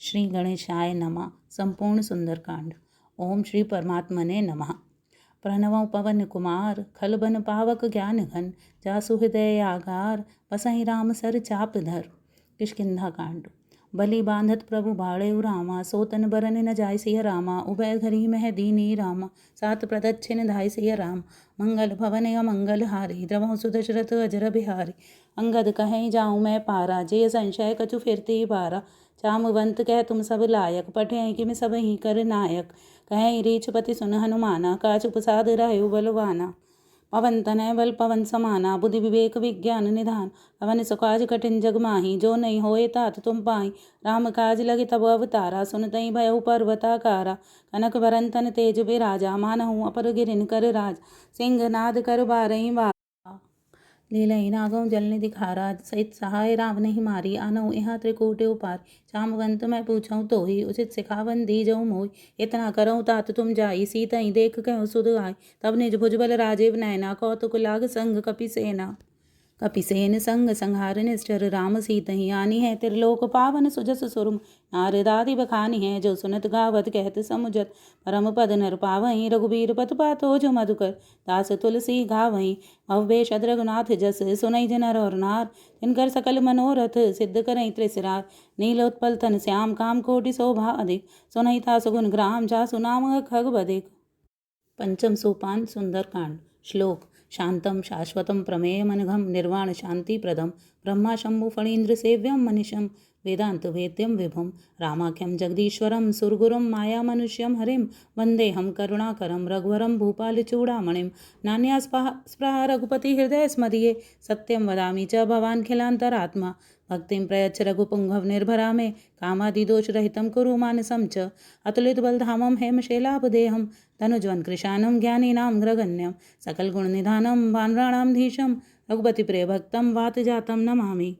श्री गणेशाय नमः। संपूर्ण सुंदरकांड। ओम श्री परमात्मने नमः। प्रणव पवन कुमार खल बन पावक ज्ञान घन जासु हृदय आगार बसहि राम सर चाप धर। किष्किंधा कांड। बलि बांधत प्रभु भाड़ेउ रामा सोतन बरन न जाय सिय रामा उभय घरी मह दीनी रामा सात प्रदक्षिण धाय सिय राम मंगल भवन अमंगल हारी द्रवहु सुदशरथ अजर बिहारी अंगद कहीं जाऊँ मैं पारा जे संशय कछु फिरती बारा जामवंत कह तुम सब लायक पठे कि मैं सब ही कर नायक कहें रीछपति सुन हनुमाना काच उपसाद रहे बलवाना पवन तनय बल पवन समाना बुद्धि विवेक विज्ञान निधान पवन सुकाज कठिन जग माही जो नहीं होए तात तुम पाई राम काज लगे तब अवतारा सुनतई भयउ पर्वताकारा कनक वरन तन तेज बिराजा मानहु अपर गिरिन कर राज सिंह नाद कर बारही बा लीलई नागों जल ने दिखारा सहित सहाय राम नहीं मारी आनऊ यहाँ त्रिकूट उपार जामवंत मैं पूछऊँ तो ही उचित सिखावन दी जऊ मोई इतना करऊँ तात तुम जाई सीतई देख कहूँ सुध आय तब निज भुजबल राजीव नैना कौतुक लाग संग कपिसेना कपिसेन संग संहार निष्ठर राम सीतहि आनी है त्रिलोक पावन सुजस सुरम नारदादि बखानी है जो सुनत गावत कहत समुझत परम पद नर पावहीं रघुबीर पत पातो जो मधुकर दास तुलसी गावहीं भव्येश रघुनाथ जस सुनई जनर और नार तिनकर सकल मनोरथ सिद्ध करई त्रिसिरार नीलोत्पल तन श्याम काम कोटि शोभा अधिक सुनई तासु गुण ग्राम जा सुनाम खग बधिक। पंचम सोपान सुंदरकांड। श्लोक। शांतं शाश्वतं प्रमेयमनघं निर्वाण शांतिप्रदं ब्रह्मा शंभु फणीन्द्र सेव्यं मनीषं वेदांत वेद्यं विभुं रामाख्यं जगदीश्वरं सुरगुरुं मायामनुष्यं हरिं वन्देऽहं करुणाकरं रघुवरं भूपालचूडामणिं नान्या स्पृहा रघुपति हृदय स्मदीये सत्यं वदामि च भवान्खिलान्तरात्मा भक्तिं प्रयच्छ रघुपुंगव निर्भरा मे कामादिदोषरहितं कुरु मानसं च अतुलित बलधामं हेमशैलाभदेहं तनुज्वन् कृशानं ज्ञानीनां ग्रगण्यं सकलगुणनिधानं वानराणां धीशं रघुपति प्रियभक्तं वातजातं नमामि।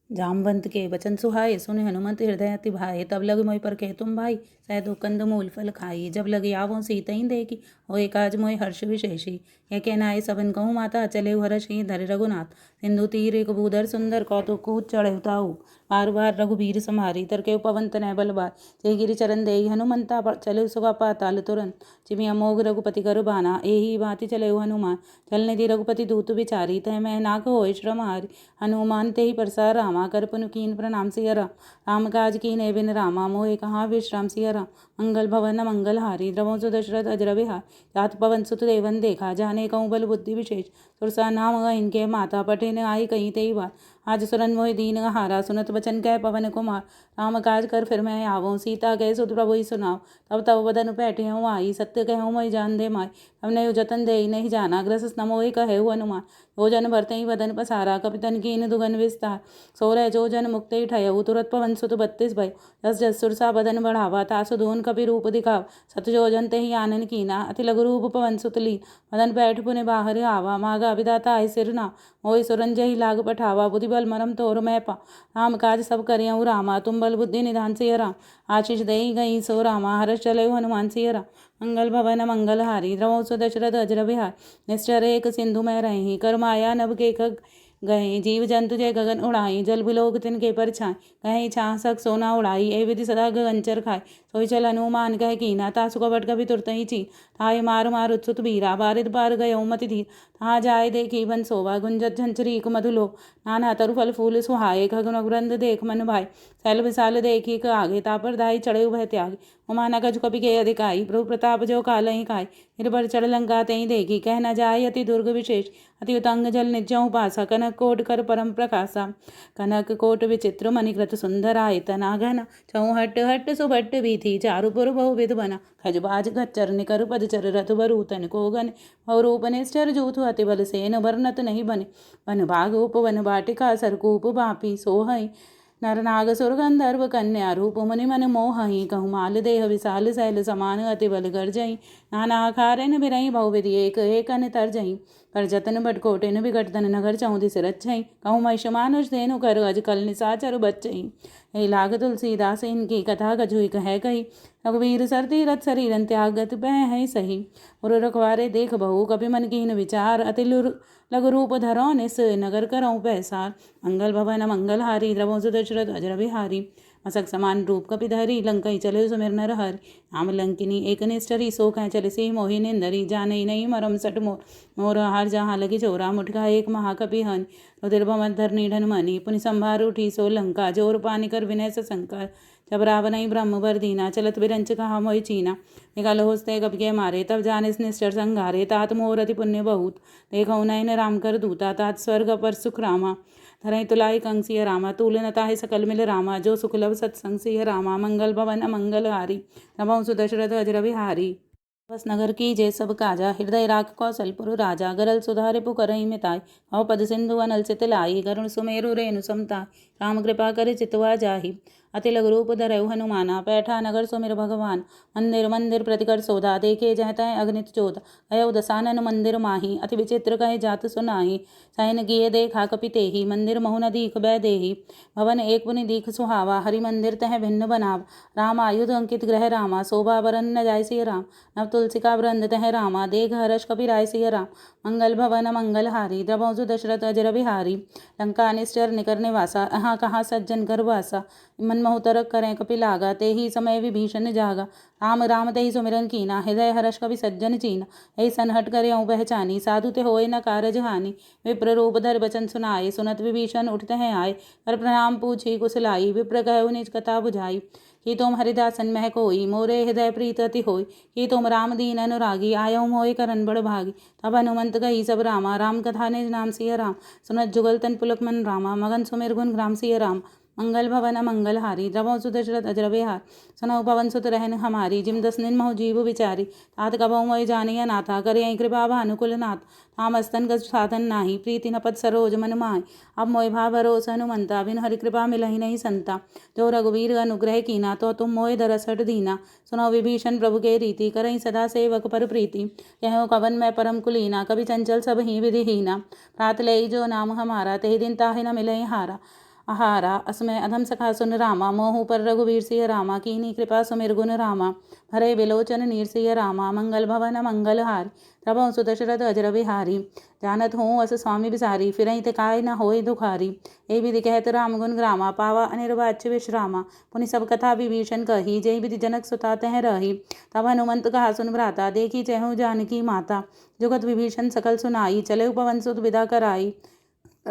जामवंत के वचन सुहाए सुने हनुमत हृदय अति भाए तब लग मोहि पर कह तुम भाई सैदो कंद मूल फल खाई जब लगे आवों सीतई देखी होए काज मोहि हर्ष विशेषी यह कहना आए सबन कहूँ माता चले हर्ष ही धरे रघुनाथ सिंधु तीर एक भूधर सुंदर कौतुक कूच चढ़े ताऊ बार बार रघुबीर समारी तरके पवन तनय बलबार जय गिरि चरण देई हनुमंता चले सुगा पाताल तुरंत जिमि अमोघ रघुपति कर बाना एही भांति चले हनुमान चलने दी रघुपति दूत विचारी तह मैं नाक होए श्रम हारी हनुमान ते ही परसा रामा कर पुन कीन प्रणाम सिया राम काज कीने बिन रामा मोहे कहाँ विश्राम सिया राम मंगल भवन मंगल हारी द्रवों सुदशरथ अजर बिहार जात पवन सुत देवन देखा जाने कहूँ बल बुद्धि विशेष सुरसा नाम इनके माता पटे न आई कहीं तेई बात आज सुरन मोहि दीन हारा सुनत वचन कह पवन कुमार राम काज कर फिर मैं आवो सीता गए सुत प्रभु ही सुनाओ तब तब बदन पैठे हूँ आई सत्य कहूँ मैं जान दे माई हमने जतन दे नहीं जाना ग्रस नमोहि कहे हनुमान जो जन भरते ही वदन पसारा कपितन कीन दुगन विस्तार सोरह जो जन मुक्त ही ठयऊ तुरत पवन सुत 32 भय जस जस सुरसा बदन बढ़ावा तासु धून कपि रूप दिखाव सत जो जन ते ही आनन कीना अति लघु रूप पवन सुत ली मदन पैठ पुने बाहर आवा मागा विदाता आय सिर ना मोहि सुरंजय ही लाग पठावा बुद्धि बल मरम तोर मैं पा राम काज सब करियऊ रामा तुम बल बुद्धि निधान सिय राम आशीष दई गई सो रामा हर्ष चले हनुमान सिय राम मंगल भवन मंगल हारी द्रवों सुदशरथ अजर बिहार निश्चर एक सिंधु में रही कर माया नभ के गए जीव जंतु जय गगन उड़ाई जल बिलोक तिनके पर छाए कहीं छासक सोना उड़ाई ए विधि सदा गगनचर खाए सोई चल हनुमान कह कीना तासु कपट कभी तुरत ही ची थाय मार मार उत्सुत बीरा बारिद पार गयो मति धीर तहाँ जाय देखी बन सोवा गुंजत झंझरीक मधुलोक नाना तरु फल फूल सुहाए खगन वृंद देख मन भाई सैल विशाल देखी आगे तापर दाई चढ़े भय त्याग उमाना कछु कपि के अधिकाई प्रभु प्रताप जो काल ही खाए निर्भर चढ़ लंका तही देखी कह न जाय अति दुर्ग विशेष अति उतंग जल निजऊ पासा कनक कोट कर परम प्रकाशा कनक कोट विचित्र मणिकृत सुंदर आयतना घना चौहट हट सुभट भी थी चारुपुर बहुविध बना खजबाज खच्चर निकर पदचर रथ बरूतन को गन रूप निश्चर जूथ अति बल सेन वर्णत नहीं बने वन भाग उपवन बाटिका सरकूप बापी सोहई नरनाग सुर गंधर्व कन्या रूप मुनि मन मोहहि कहु माल देह विशाल शैल समान अति बल गर्जई नाना आखारन बिरई बहुविधि एक एकन तरजई कर जतन बटकोटिन विकटतन नगर चौधि सिरच्छई कहु महिष मानुष धेनु कर अज कल निसाचर बच्चई हे लाग तुलसीदास इनकी कथा कछुई कह कही रघुवीर सर तीरथ शरीरन त्यागत पह है सही उर रखवारे देख बहु कपि मन कीन विचार अति लघु रूप धरो निस नगर करऊँ पैसार मंगल भवन मंगल हारी द्रवों सुदशरथ अजर बिहारी असक समान रूप कपिधरी लंकई चले सुमिर नर हरि। राम लंकिनी एक निष्ठरी सो कह चले सी मोहि निंदरी। जानई नहीं मरम सट मोर मोर हार जहाँ लगी चोरा। मुठका एक महाकपि हन रुधिर धर निधन मणि। पुनि संभार उठी सो लंका जोर पानी कर विनय संकर। जब रावण ब्रह्म बर दीना चलत बिरंच कहा मोहि चीना। निकाल होस्ते कपि के मारे तब जानिस निश्चर संघारे। तात मोर अति पुण्य बहुत देखौ नयन राम कर दूता। तात स्वर्ग पर सुख रामा धरई तुलाई कंसिय रामा। तूल न ताहि सकल मिल रामा जो सुखलभ सत्संग सिय रामा। मंगल भवन अमंगल हारी रमौ सुदशरथ अजर बिहारी। बस नगर की जय सब काजा हृदय राख कौशलपुर राजा। गरल सुधारे पुकरई मिताई भव पद सिंधु अनल चित लाई। गरुण सुमेरु रेणु समता राम कृपा करे चितवा जाहि। अति लघु रूप धरऊ हनुमाना पैठा नगर सुमिर भगवान। मंदिर मंदिर प्रतिकर सोधा देखे जह तह अग्नित चोद। अयो दसानन मंदिर माही अति विचित्र कहे जात सुनाही। सैन गिए देखा कपि तेहि मंदिर महु न दीख बै देहि। भवन एक पुनि दीख सुहावा हरि मंदिर तह भिन्न बनाव। राम आयुध अंकित ग्रह रामा शोभा बरन न जाय सिय राम। नव तुलसिका वृंद तह रामा देख हर्ष कपि राय सिय राम। मंगल भवन मंगल हारी द्रवौ दशरथ अजर बिहारी। लंका निश्चर निकर निवासा अहाँ कहाँ सज्जन कर वासा। मनमोहु तरक करें कपि लागा तेहि समय विभीषण जागा। राम राम तेहि सुमिरन कीना हृदय हर्ष कपि सज्जन चीना। ऐ सनहट करेऊ पहचानी साधु ते होय न कारज हानि। विप्र रूप धर बचन सुनाए सुनत विभीषण उठत हैं आए। कर प्रणाम पूछी कुशलाई विप्र कहु निज कथा बुझाई। कि तुम हरिदासन मह कोई मोरे हृदय प्रीत अति होय। कि तुम राम दीन अनुरागी आयऊ मोय करन बड़ भागी। तब हनुमंत गई सब रामा राम कथा निज नाम सिय राम। सुनत जुगल तन पुलक मन रामा मगन सुमिर गुण ग्राम सिय राम। मंगल भवन अमंगल हारी द्रवौ सुदशरथ अजर बिहार। सुनौ पवन सुत रहन हमारी जिम दस दिन महु जीव विचारी। तात कबहु मोहि जानिय नाथा करियहि कृपा भानुकुल नाथ। तामस्तन कछ साधन नाही प्रीति न पद सरोज मन माहि। अब मोहि भाव भरोस हनुमंता बिन हरि कृपा मिलहि नहीं संता। जो रघुवीर अनुग्रह कीना तो तुम मोहि दरस हट दीना। सुनौ विभीषण प्रभु के रीति करहि सदा सेवक पर प्रीति। कहु कवन मैं परम कुलीना कवि चंचल सब ही विधिहीना। प्रात लेई जो नाम हमारा तेहि दिन ताहि न मिलहि हारा। आहारा असमय अधम सखा सुन रामा मोहु पर रघुवीर सिय रामा। कीनी कृपा सुमिर गुण रामा भरे बिलोचन नीर सिय रामा। मंगल भवन मंगल हारी द्रवौ सुदशरथ अजर बिहारी। जानत हूँ अस स्वामी बिसारी फिरहि ते काय न होय दुखारी। ए विधि कहत राम गुण ग्रामा पावा अनिर्वाच्य विश्रामा। पुनि सब कथा विभीषण कही जय विधि जनक सुता तह रही। तब हनुमंत कहा सुन भ्राता देखी चहु जानकी माता। जुगत विभीषण सकल सुनाई चले पवन सुत विदा कराई।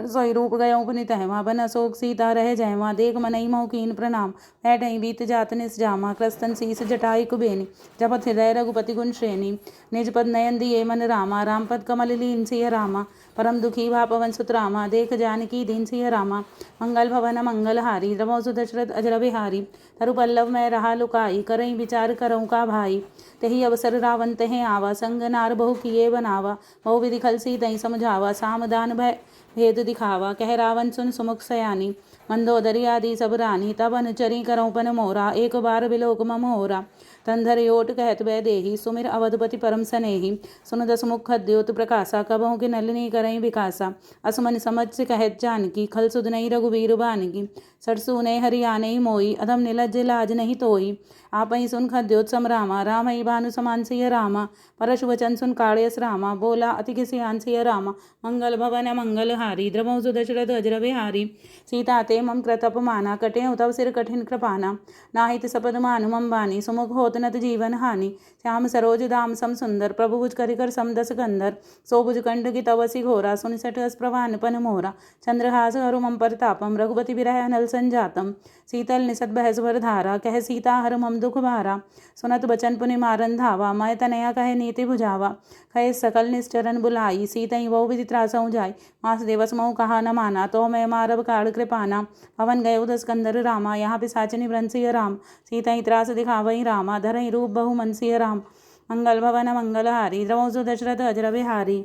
सोई रूप गयो पुनि तहवा बन अशोक सीता रह जयवा। देख मनई मोह कीन प्रणाम बैठई बीत जात निस जामा। क्रस्तन शीस जटाई कुबेनी जपत हृदय रघुपति गुण श्रेणी। निज पद नयन दिए मन रामा राम पद कमल लीन सिय रामा। परम दुखी भा पवन सुत रामा देख जानकी दीन सिय रामा। मंगल भवन मंगल हारी द्रवौ सुदशरथ अजर बिहारी। तरु पल्लव में रहा लुकाई करई विचार करऊँ का भाई। तेहि अवसर रावण तह आवा संग नार बहु किए बनावा। बहु विधि खल सी तई समझावा साम दान भय भेद दिखावा। कह रावण सुन सुमुख सयानी मंदोदरी आदि सब रानी। तब अनुचरी करऊँ पन मोरा एक बार बिलोक मम होरा। तंधर योट कहत बै देही सुमिर अवधपति परम सनेही। सुन दस मुख द्योत प्रकाशा कबहु के नलिनी करई विकासा। असमन समझ कहत जानकी खल सुध नहीं रघुवीर बानकी। सरसू ने हरियाणई मोई अधम निलज्ज लाज नहीं तोई। आपहि सुन खद्योत सम रामा रामई भानु समान सिय रामा। परशु वचन सुन काढ़यस रामा बोला अति किसियान सिय रामा। मंगल भवन मंगल हारी द्रवौ सुदशरथ अजर बिहारी। सीता ते मम कृतप माना कटेउ तव सिर कठिन कृपाना। नाहित सपद मानु मम बानी सुमुख होत नत जीवन हानि। श्याम सरोज दाम सम सुंदर प्रभु भुज करिकर सम दस कंदर। सो भुज कंठ की तवसी घोरा सुन सठ अस प्रवान पन मोरा। चंद्रहास हरु मम परतापम रघुपति विरह अनल संजातम। शीतल निसत बहस भर धारा कह सीता हर मम दुख भारा। सुनत बचन पुनि मारन धावा मैं तनया कहे नीति बुझावा। कहे सकल निश्चरन बुलाई सीतई वो विधि त्रासऊँ जाय। मास दिवस महु कहा न माना तो मैं मारब काढ़ कृपाना। पवन गयो दस कंदर रामा यहाँ पिसाचनि व्रन सिय राम। सीतई त्रास दिखावई रामा धरई रूप बहु मन सिय राम। मंगल भवन मंगल हारी द्रवौ सुदशरथ अजर बिहारी।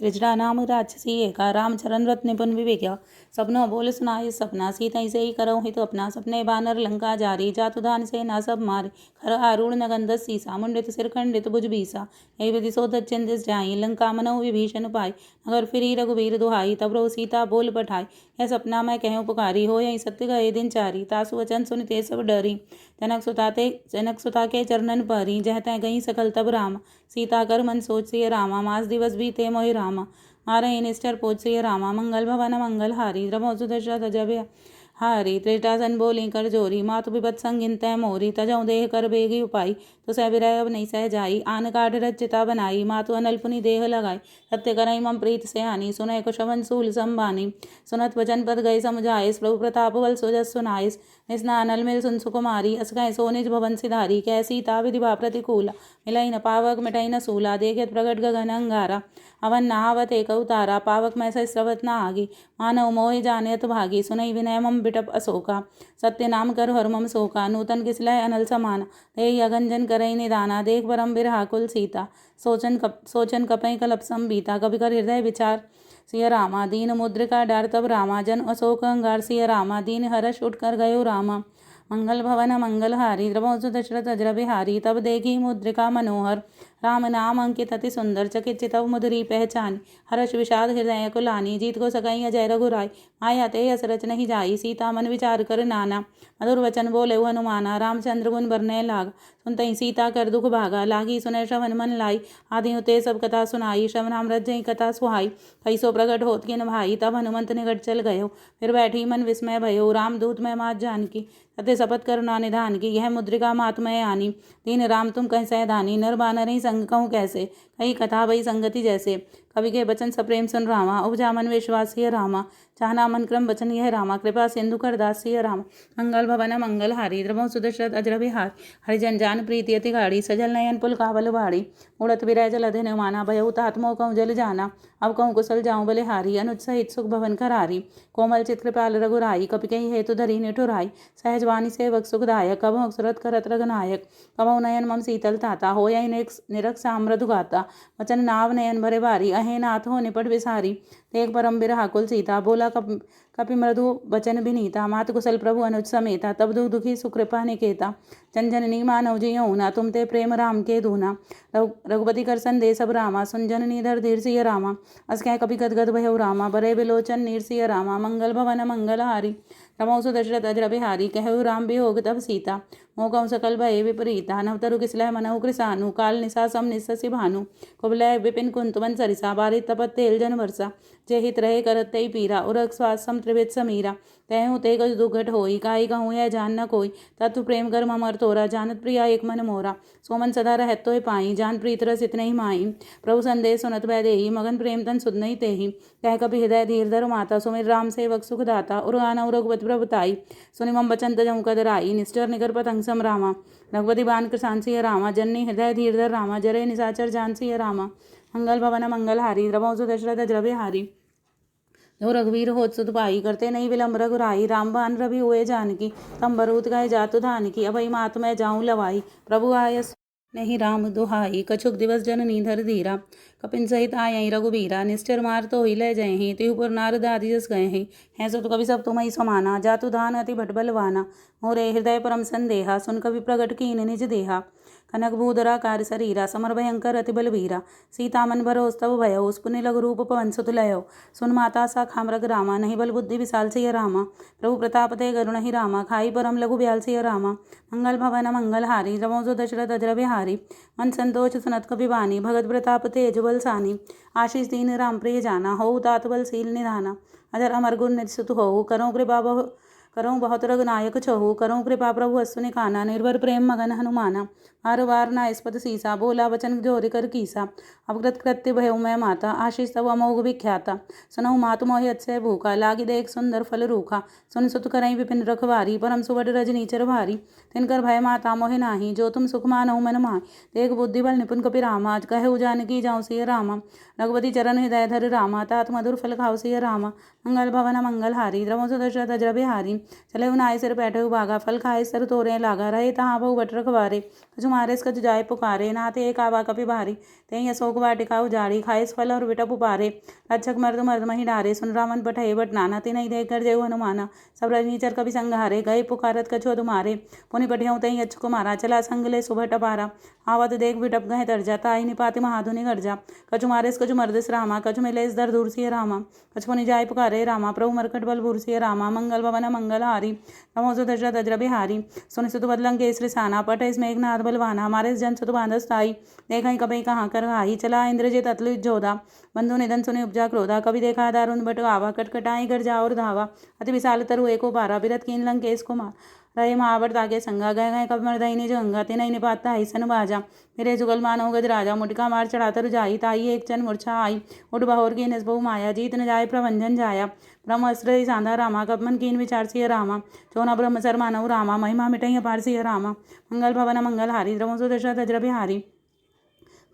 त्रिजटा नाम राक्षसी एका राम चरण रत्न निपुण विवेका। सपनो बोल सुनाई सपना सीतई से ही करऊँ हित अपना। सपने बानर लंका जारी जातुदान से ना सब मारे। खर आरूढ़ नगंध सीसा मुंडित सिर खंडित भुज बीसा। यही विधि सोधत चिंतिस जाई लंका मनऊ विभीषण पाई। नगर फिरी रघुवीर दुहाई तब रो सीता बोल पठाई। यह सपना मैं कहूँ पुकारी हो यही सत्य गए दिन चारी। तासु वचन सुन ते सब डरी जनक सुता के चरणन परी। जह तह गई सकल तब राम सीता कर मन सोच सिय रामा। मास दिवस बीते मोहि रामा मारहि निष्ठर पोच सिय रामा। मंगल भवन मंगल हारी द्रवौ सुदशरथ अजर हारी। त्रिजटासन बोली कर जोरी, मातु विपत संगिन तय मोरी। तजौ देह कर बेगी उपाई, तो सह विरह अब नहीं सह जाई। आन काढ़ रचिता बनाई, मातु अनलपुनि देह लगाई। सत्य करई मम प्रीत से हानि, सुनय कुशवन सूल संबानी। सुनत वचन पद गए समुझाइस, प्रभु प्रताप बल सुजस सुनाइस। निस्ना अनल मिल सुन सुकुमारी, अस कह सो निज भवन सिधारी। कह सीता विधिवा प्रतिकूला, मिलई न पावक मिटई न सूला। देखत प्रगट गगन अंगारा, अवन नहावत एक उतारा। पावक में स्रवत न आगी, मानव मोहि जानियत भागी। सुनई विनय मम बिटप अशोका, सत्य नाम कर हर मम शोका। नूतन किसलय अनल समाना, देहि अगंजन करई निदाना। देख परम बिरहाकुल सीता, सोचन कपई कलप संबीता। कवि कर हृदय विचार सिय रामा, दीन मुद्रिका डार तब रामा। जन अशोक अंगार सिय रामा, दीन हर्ष उठ कर गयो रामा। मंगल भवन मंगल हारी, द्रवसु दशरथ अजर बिहारी। तब देखी मुद्रिका मनोहर, राम नाम अंकित अति सुंदर। चकित चितव मधुरी पहचानी, हर्ष विषाद हृदय कुलानी। जीत को सकई अजय रघुराई, माया ते यस रच नहीं जाई। सीता मन विचार कर नाना, मधुर वचन बोले हनुमाना। रामचंद्र गुण बरनय लाग, सुनतई सीता कर दुख भागा। लागी सुनय श्रवण मन लाई, आदि ते सब कथा सुनाई। श्रवणामृत जय कथा सुहाई, कैसो प्रगट होत किन भाई। तब हनुमंत निकट चल गयो, फिर बैठी मन विस्मय भयो। रामदूत मैं मात जानकी, सत्य शपथ करुणा निधान की। यह मुद्रिका मातमय आनी, दीन राम तुम कह सहदानी। नर बानर संग कहूँ कैसे, कही कथा भई संगति जैसे। कवि के बचन सप्रेम सुन रामा, उपजा मन विश्वास सिय रामा। चाहना मन क्रम बचन यह रामा, कृपा सिंधु कर दास सिय रामा। मंगल भवन मंगल हारी, द्रवहु सुदशरथ अजर बिहारी। हरिजन जान प्रीति अति गाढ़ी, सजल नयन पुलकावल बाड़ी। उड़त विरह जल अधीन माना, भयउ तात मोह कहूँ जल जाना। अब कहूँ कुशल जाऊँ बलिहारी, अनुज सहित सुख भवन करारी। कोमल चित कृपाल रघुराई, कपि कही हेतु धरी निठुराई। सहज वाणी सेवक सुखदायक, कबहु सुरत करत रघुनायक। कबहु नयन मम शीतल ताता, होय निरख मृदु गाता। वचन नाव नयन भरे भारी, अहे नाथ हो निपट विसारी। देख परम बिरहाकुल सीता, बोला कपि मृदु वचन विनीता। मात कुशल प्रभु अनुज समेता, तब दुखी सुकृपा निकेता। जन जननी मानव जियऊ ना, तुम ते प्रेम राम के दूना। रघुपति कर संदेश सब रामा, सुन जननी धर धीर सिय रामा। अस कह कपि गदगद भयउ रामा, बरे बिलोचन नीर सिय रामा। मंगल भवन मंगल हारी, रमौ सु दशरथ अजर बिहारी। कहु राम बियोग तब सीता, मोह कहूँ सकल भय विपरीता। नव तरु किसलय मनहु कृसानु, काल निशा सम निस्ससि भानु। कुबलय विपिन कुंतवन सरिसा, बारित तपत तेल जन वर्षा। जे हित रहे करत तई पीरा, उरग स्वास सम त्रिविध समीरा। तहु ते गज दुघट होई, काई कहूँ यह जान न कोई। तत्व प्रेम कर ममर तोरा, जानत प्रिया एक मन मोरा। सोमन सदा रहत तोय पाई, जान प्रीत रस इतने ही माई। प्रभु संदेश सुनत भय देहि, मगन प्रेम तन सुध नहीं तेहि। कह कपि हृदय धीर धर माता, सुमिर राम सेवक सुख दाता। उर्गाना रघुपति प्रभुताई, सुनि मम बचन तजहु कदराई। निष्ठुर निकर पतंग सम रामा, रघुपति बान कृसान सिय रामा। जननी हृदय धीर धर रामा, जरे निशाचर जान सिय रामा। मंगल भवन मंगल हारी, द्रवहु सु दशरथ अजर बिहारी। जो रघुवीर होत सुत पाई, करते नहीं विलम्ब रघुराई। रामबान रवि हुए जानकी, तम बरूत गए जातु धान की। अभई मात मैं जाऊँ लवाई, प्रभु आयस नहीं राम दुहाई। कछुक दिवस जननी धर धीरा, कपिन सहित आयई रघुबीरा। निश्चर मार तो ही ले जय ही, तिहुपुर नारद आदि जस गए ही। हैं सो तो कवि सब तुम ही समाना, जातु धान अति भट बलवाना। मोरे हृदय परम संदेहा, सुन कवि प्रगट कीन निज देहा। कनक भूधरा कार्य शरीरा, समर भयंकर अति बलवीरा। सीता मन भरोस तब भयउ, पुनि लघु रूप पवन सुत लयउ। सुन माता सा खामरग रामा, नहीं बल बुद्धि विशाल सिय रामा। प्रभु प्रताप ते गरुण ही रामा, खाई परम लघु ब्याल सिय रामा। मंगल भवन मंगल हारी, रमौ सु दशरथ अजर बिहारी। मन संतोष सुनत कपि बानी, भगत प्रताप तेज बल सानी। आशीष दीन राम प्रिय जाना, होउ तात बल शील निधाना। अजर अमर गुण निज सुत होउ, करऊँ कृपा करऊँ बहुत रघुनायक छहु। करऊँ कृपा प्रभु अश्विनि काना, निर्भर प्रेम मगन हनुमाना। बार बार ना स्पद सीसा, बोला वचन जोरि कर कीसा। अवकृत कृत्य भयउ मैं माता, आशीष तब अमोघ विख्याता। सुनहु मातु मोहि अतिशय भूखा, लागी देख सुंदर फल रूखा। सुन सुत करई विपिन रखवारी, परम सुबड रजनीचर भारी। तिनकर भय माता मोहि नाही, जो तुम सुख मानहु मन माहि। देख बुद्धि बल निपुण कपि रामा, कहु जानकी जाऊँ सिय रामा। रघुपति चरण हृदय धर रामा, तात मधुर फल खाऊ सिय रामा। मंगल भवन मंगल हारी, द्रवहु सु दशरथ अजर बिहारी। चले नाय सिर बैठे भागा, फल खाए सर तोरे लागा। रहे तहाँ बहु बट रखवारे, कछु मारेस कछु जाय पुकारे। नाते एक आवा कपि भारी, तेहि अशोक वाटिका उजाड़ी। खाएस फल और विटप उपारे, रक्षक मर्द मर्द मही डारे। सुन रावण पठय बट नाना, तिनहि देख कर जेहु हनुमाना। सब रजनीचर कपि संघारे, गए पुकारत कछु अधुमारे। पुनि पठियउ तहि अच्छु कुमारा, चला संग ले सुभट अपारा। आवत देख विटप गहे तरजा, ताहि निपाति महाधुनि गर्जा। कछु मारेस कछु मर्देस रामा, कछु मिलेस दर दूर सिय रामा। कछु पुनि जाय पुकारे रामा, प्रभु मरकट बल भूर सिय रामा। मंगल भवन मंगल मंगलहारी नमोस्तु दशरथ अजर बिहारी सुन सुत बदलंग केसरी साना पट इस मेघनाथ बलवाना हमारे जन सुत बांधस्ताई देखा कभी कहाँ कर घाई चला इंद्रजित अतुलित जोधा बंधु निधन सुने उपजा क्रोधा कभी देखा दारुण बट आवा कटकटाई कर जा और धावा अति विशाल तरु एको पारा बिरत कीन लंकेश कुमार रहे महावर ताके संगा गए गए कब मर्दई निज गंगा तिनई निपाता ही सन बाजा मेरे जुगल मानो गज राजा मुटिका मार चढ़ा तर जाई ताई एक चन मूर्छा आई उठ बहोर की नसबहु माया जीत न जाय प्रभंजन जाया ब्रह्म अस्त्र सांधा रामा कब मन कीन विचार सिय रामा चौना ब्रह्म सर मानव रामा महिमा मिटई अपार सिय रामा मंगल भवन मंगल हारी द्रमसु दशरथ अजर बिहारी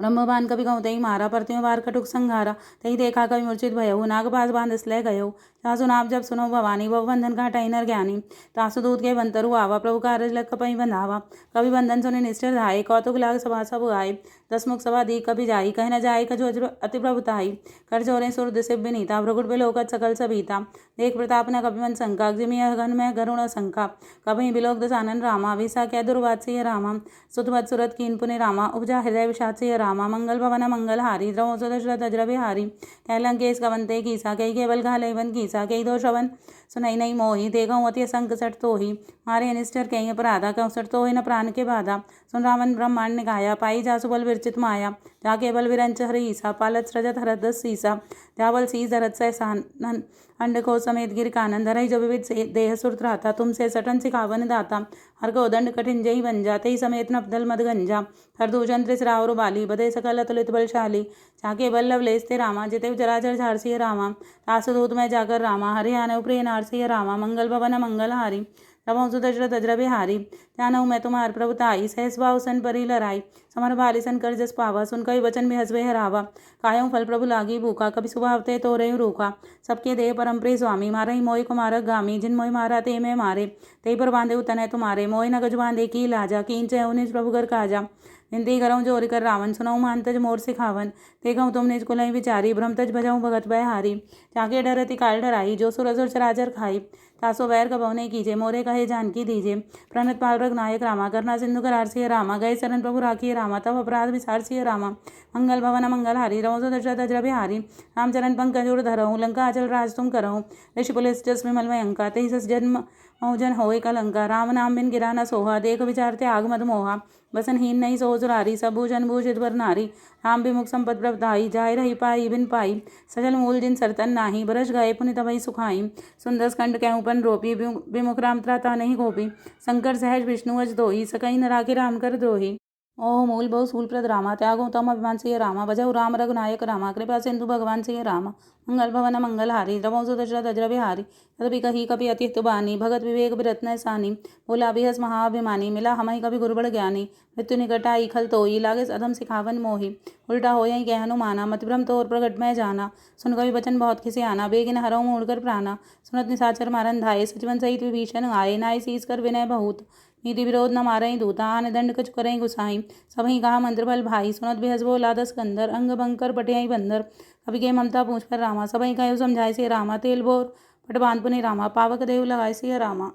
ब्रह्मबान कवि गौतई मारा परत्यों बार कटुक संघारा तही देखा कवि मूर्छित भयऊ नागपास बांधसले गयो तासु नाप जब सुनो भवानी भव बंधन काटई नर ज्ञानी तासु दूत के बंतरु आवा प्रभु कारज लख पई बंधावा कवि बंधन सुने निष्ठर धाये कौतुक लाग सभा सब आए दसमुख सभा दी कभी जाई कह न जाय कजु अति प्रभुताई कर जोरे सुर दिशे विनीता भ्रगुट बिलोकत सकल सभीता देख प्रताप न कपि मन शंका जिमिय घन में गरुण शंका कभी बिलोक दसानन रामा विसा क्या दुर्वात्स्य रामा सुतवत सुरत कीन पुनि रामा उपजा हृदय विषात्स्य रामा मंगल भवन मंगल हारी द्रवसु दशरथ अजर बिहारी कैलंकेश कवंते कीसा कई केवल घाले वन कीसा कई दो श्रवण सुनई नहीं मोही देखऊँ अति असंक सट तो ही मारे अनिष्टर कहीं अपराधा कहूँ सट तो ही न प्राण के बाधा सुन रावण ब्रह्मांड ने गाया पाई जासु बल विरचित माया जाके बल विरंच हर ईसा पालत सृजत हरद सीसा जावल सी जरत से सानन अंड को समेत गिर कानन धरई जो विविध से देह सुर त्राता तुमसे सटन सिखावन दाता हर को दंड कठिन जही बन जाते ही समेत नपदल मद गंजा हर दूषण त्रिसरावर बाली बदे सकल अतुलित बलशाली जाके बल लवलेस्ते रामा जिते जराचर झारसी रामा तासुदूत में जाकर रामा हरियाणव प्रिय नारसी रामा मंगल भवन मंगल हारी रवंसु दशरथ अजर बिहारी जानऊ मैं तुम्हार प्रभुताई सहस भाव सन परी लराई समर भाली सन कर जस पावा सुन कई वचन भी हसवे हरावा कायों फल प्रभु लागी भूखा कभी स्वभावते तो रे रूखा सबके देह परम प्रिय स्वामी मारे ही मोहि कुमारक गामी जिन मोहि मारा ते में मारे ते पर बांधे उतने तुम्हारे मोहि न गज बांधे की लाजा कीन चय निज प्रभु घर काजा हिंदी करऊँ जोर कर रावण सुनऊ मानतज मोर सिखावन देखऊँ तुम निज कुलई विचारी भ्रमतज भजऊँ भगत भय हारी जाके डरती काल डराई जो सुर असुर चराचर खाई तासो वैर कबौ नहीं कीजे मोरे कहे जानकी दीजे प्रणत पालरक नायक रामा करना सिंधु करार सिय रामा गए शरण प्रभु राखिए रामा तब अपराध विसार सिय रामा मंगल भवन मंगल हारी रवसु दशरथ अजर बिहारी रामचरण पंकज उड़ धरऊँ लंका अचल राज तुम करऊँ ऋषि पुलिस जस विमल में अंका तेई सस जन्म मौजन होए कलंका राम नाम बिन गिरा न सोहा देख विचार त्याग मद मोहा बसनहीन नहीं सो जुरारी सबू जन भूषित वर नारी राम विमुख संपत प्रभदाई जाय रही पाई बिन पाई सजल मूल जिन सरतन नाही बरस गए पुनि तबई सुखाई सुंदर कंड कहूपन रोपी विमुख राम त्राता नहीं गोपी शंकर सहज विष्णु अज दोही सकई न राखी राम कर द्रोही ओह मूल बहु सूलप्रद रामा त्यागो तम अभिमान सिय रामा भजऊ राम रघुनायक रामा कृपा सिंधु भगवान सिय रामा मंगल भवन मंगल हारी रवंसु दशरथ अजर बिहारी तदपि कही कभी अति तुबानी भगत विवेक बिरत्न सानी बोला बिहस महाअभिमानी मिला हमई कभी गुरुबड़ ज्ञानी मृत्यु निकट आई खल तोई लागे अधम सिखावन मोही उल्टा हो यही कह हनुमाना मतिभ्रम तोर प्रगट में जाना सुन कवि वचन बहुत खिसे आना बेगिन हरऊ मोड़कर प्राणा सुनत निशाचर मारन धाये सचवन सहित विभीषण आये नाय शीस कर विनय बहुत नीति विरोध न मारई दूता आन दंड कछ करई गुसाई सबही कहा मंत्र बल भाई सुनत बेहस बोला दस कंदर अंग बंकर पटियाई बंदर कवि के ममता पूछ कर रामा सबही कहो समझाए से रामा तेल बोर पट बांध पुनि रामा पावक देव लगाए से रामा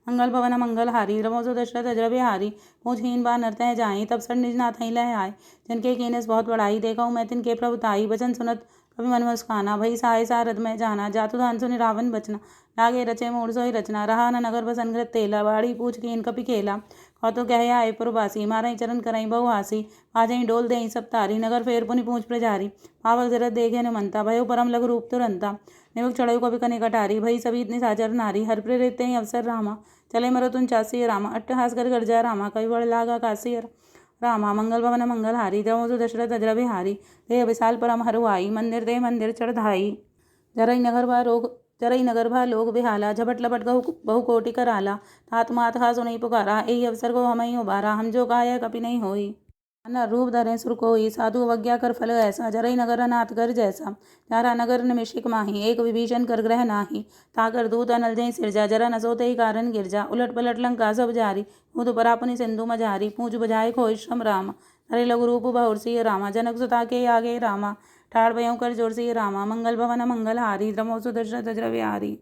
मंगल भवन मंगल हारी रवंसु दशरथ अजर बिहारी पूछहीन बा नरतः जाई तब सर निज नाथ लह आए जिनके कीनस बहुत बड़ाई देखा मैं तिनके प्रभुताई वचन सुनत कभी मन मुस्काना भई सहाय सारद में जाना जातु दान सुनि रावण बचना लागे रचे मूड सोई रचना रहा न नगर बसन घृत तेला बाड़ी पूछ कीन कपि खेला कौतु कह आए पुरवासी मारई चरण करई बहु हासी बाजई डोल देई सब तारी नगर फेर पुनि पूछ प्रजारी पावक जरत देखे हनुमंता भयो परम लघु रूप तुरंता निमुख चढ़ऊ कवि कनि कटारी भई सभी इतनी साचर नारी हर प्रेरित अवसर रामा चले मरो तुम चासी रामा अट्टहास कर गर्जा रामा कवि बड़ लागा कासी रामा मंगल भवन मंगल हारी रवंसु दशरथ अजर बिहारी देह विशाल परम हरुआई मंदिर दे मंदिर चढ़ाई जरई नगर भा लोग बिहाला झपट लपट बहु कोटि कराला तात मात हा सुनई पुकारा यही अवसर को हमई उबारा हम जो गाय कपि नहीं होई न रूप धरे सुर कोई साधु अवज्ञा कर फल ऐसा जरई नगर अनाथ कर जैसा तारा नगर निमिषिक माही एक विभीषण कर ग्रह नाही ताकर दूत अनल जय सिरजा जरा न सोते ही कारण गिरजा उलट पलट लंका सब जारी मुद परापुनि सिंधु मजारी पूज बजाय खोई श्रम राम हरे लघु रूप बहुरसी रामा जनक सुता के आगे रामा ठाड़ भयों कर जोर सी रामा मंगल भवन मंगल हारी रमोसु दशरथ अजर बिहारी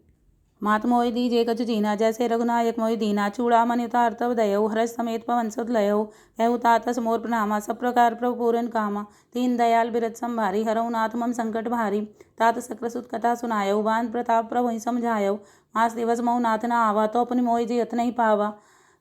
मात मोहि दीजे कछु जीना जैसे रघुनायक मोहि दीना चूड़ा मन उतार तब दयो हर्ष समेत पवन सुत लयो कहु तात मोर प्रणामा सब प्रकार प्रभु पूरन कामा दीन दयाल बिरत संभारी हरऊ नाथ मम संकट भारी तात सक्र सुत कथा सुनायो बान प्रताप प्रभु समझायो आज दिवस महु नाथ न आवा, तो अपनी मोहि जियत नहीं पावा।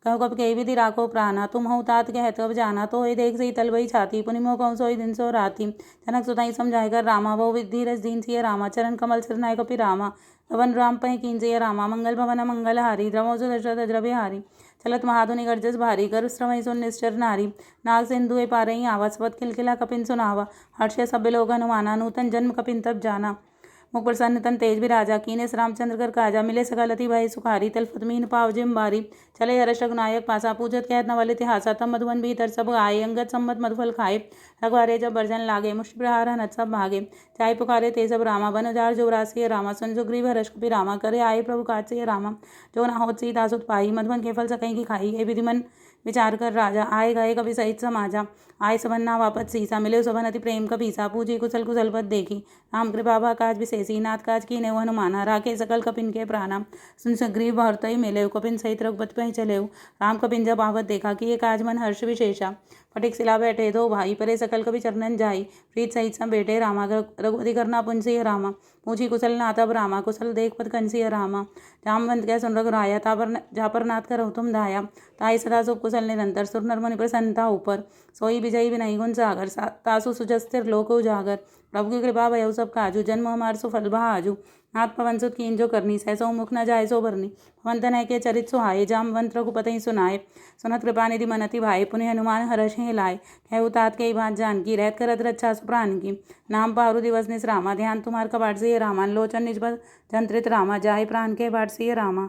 कहु कब कई विधि राखो प्राणा, तुम हूँ तात कहत अब जाना। तो ही देख सही तलवई छाती, पुनि मोह कहूँ सोई दिन सो राती। जनक सुताई समझाए कर रामा, वो विधि रस दीन सिय रामा। चरण कमल सिरनाय कपि रामा, पवन राम पै कीन सिय रामा। मंगल भवन मंगल हारी, द्रवो दशरथ द्रव्य हारी। चलत महाधुनि गर्जस भारी, कर श्रवई सुन निश्चर नारी। नाग सिंधु पारई आवा, सपत खिलखिला कपिन सुनावा। हर्ष सब लोग हनुमाना, नूतन जन्म कपिन तब जाना। मुख प्रसन्न तन तेज भी राजा, कीनेस रामचंद्र कर काजा। मिले सकल अति भय सुखारी, तलफत मीन पाव जिम बारी। चले हर्ष रघुनायक पासा, पूजत कहत नवल इतिहासा। तब मधुवन भीतर सब आए, अंगद सम्मत मधुफल खाए। रघुवारे जब बरजन लागे, मुष्टि प्रहार हनत सब भागे। चाहे पुकारे ते सब रामा, बन उजार जुवराज सिय रामा। सुन सुग्रीव हर्ष कपि रामा, करे आए प्रभु काज सिय रामा। जो न होत सीता सुत पाई, मधुवन के फल सकई की खाई। हे विधि मन विचार कर राजा, आए गए कभी सहित समाजा। आय सबन्ना वापत सीसा, मिले सुबन अति प्रेम कपीसा। पूजी कुशल कुशल पद देखी, राम कृपा भा काज विशेषी। नाथ काज कीन्हे हनुमाना, राखे सकल कपिन के प्राणा। सुन सुग्रीव भरतई मिलेउ, कपिन सहित रघुपति पहि चलेउ। राम कपिन जब आवत देखा, कि ये काज मन हर्ष विशेषा। फटिक सिला बैठे दो भाई, परे सकल कपि चरणन जाई। प्रीत सहित सब बेटे रामा, रघुपति करना पुन सिय रामा। पूछी कुशल नाथ अब रामा, कुशल देख पद कन सिय रामा। जामवंत कह सुन रघुराया, जापर नाथ करहु तुम धाया। ताई सदा सुख कुशल निरंतर, सुर नर मुनि प्रसन्नता ऊपर। सोई विजयी विनयी गुण सागर, तासु सुजस्थिर लोक उजागर। प्रभु की कृपा भयउ सब काजू, जन्म हमार सुफल बहाजू। नाथ पवन सुत कीन जो करनी, सहसो मुख न जाय सो भरनी। पवन तनय के चरित सुहाए, जामवंत रघुपति सुनाए। सुनत कृपा निधि मन अति भाए, पुनि हनुमान हर्ष ही लाए। कहु तात कई बात जानकी, रहत करत रक्षा सुप्रान की। नाम पारु दिवस निस रामा, ध्यान तुम्हार कबाट सिय रामा। लोचन निज बल जंत्रित रामा, जाहि प्राण के बाट सिय रामा।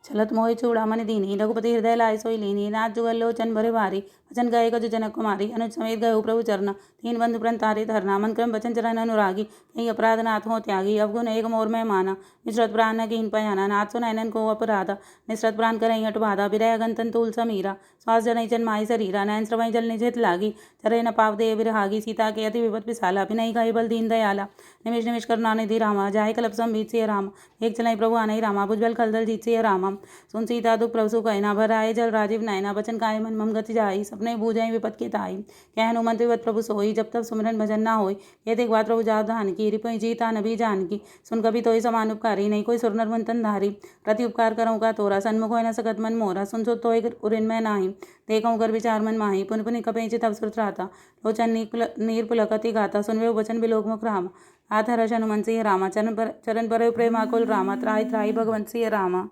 चलत मोहि चूड़ामणि दीनी, रघुपति हृदय लाय सोई लीनी। नाथ जुगल लोचन भरे भारी, वचन गए कजु जनक कुमारी। अनुज समेत गए प्रभु चरण, तीन बंधु प्रण तारे धरना। मन क्रम वचन चरण अनुरागी, कहीं अपराध नाथ हो त्यागी। अवगुण एक मोर में माना, मिश्रत प्राण न कीन पयाना। नाथ सुनैनन को अपराधा, मिश्रत प्राण करई हठ बाधा। विरह अगन तूल समीरा, श्वास जनई जन्माई शरीरा। नयन श्रवई जल निझित लागी, चरे न पाव दे विरहागी। सीता के अति विपत विशाला, विनय गए बल दीन दयाला। निमिष निमिष करुणा निधि रामा, जाहि कलप संबीत सिय राम। एक चलई प्रभु आनई रामा, भुजबल खलदल जीत सिय रामा। सुन सीता दुख प्रभु कहना, भर आए जल राजीव नयना। बचन काय मन मम गति जाई, सपने बूझई विपत के ताई। कह हनुमंत विपत प्रभु सोई, जब तब सुमिरन भजन ना होई। ये देख बात प्रभु जात धान की, रिपुई जीता नबी जान की। सुन कभी तोहि समान उपकारी, नहीं कोई सुरनर मुंतन धारी। प्रति उपकार करऊँ का तोरा, सन्मुख होय न सकत मन मोरा। सुन सो तोय उरिन मैं नाही, देखऊँ कर विचार मन माही। पुनि पुनि कपि चित अवसर त्राता, लोचन नीर पुलकति गाता। सुनवे वचन बिलोक मुख रामा, आत हर्ष हनुमंत सिय रामा। चरण पर प्रेमाकुल रामा, त्राहि त्राहि भगवंत सिय रामा।